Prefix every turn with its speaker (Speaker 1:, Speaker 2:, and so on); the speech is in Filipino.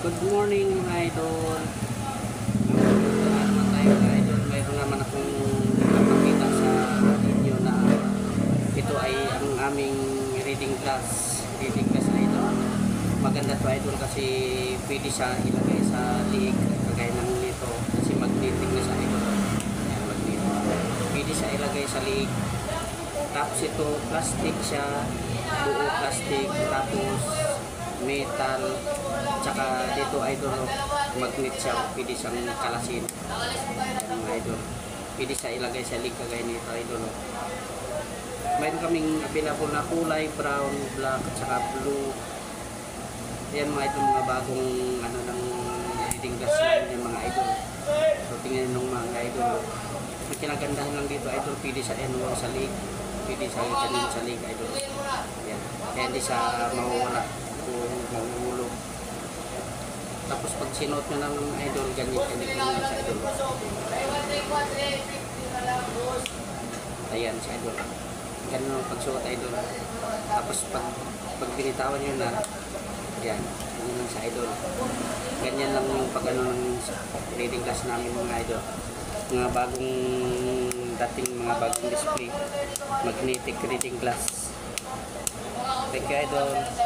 Speaker 1: Good morning mga idol. Naman tayo mga idol. Mayroon naman akong napakita sa inyo na ito ay ang aming reading class. Reading class na ito. Maganda to idol kasi pwede siya ilagay sa liig. Kagaya ng nito kasi magnetic na sa idol. Ayan, magnetic. Pwede siya ilagay sa liig. Tapos ito plastic siya. Buo plastic. Tapos metal, tsaka dito idol magnet siya, pwede siyang kalasin mga idol, pwede siya ilagay sa lig kagaya nito idol. Mayroon kaming available na kulay brown, black, tsaka blue. Yan mga idol, mga bagong ano ng reading glass namin yung mga idol. So tingnan nung mga idol, ang kinagandahan lang dito idol, pwede siya ano sa lig, pwede siya ganun sa lig idol. Yan, kaya hindi siya mawawala kung mahulog. Tapos pag sinuot nyo ng idol, ganyan lang sa idol. Ayan sa idol. Ganyan ang pagsuot idol. Tapos pag binitawan nyo na, ayan, ganyan lang sa idol. Ganyan lang yung pag ano ng reading class namin mga idol. Mga bagong dating mga bagong display. Magnetic reading glass. Thank you idol.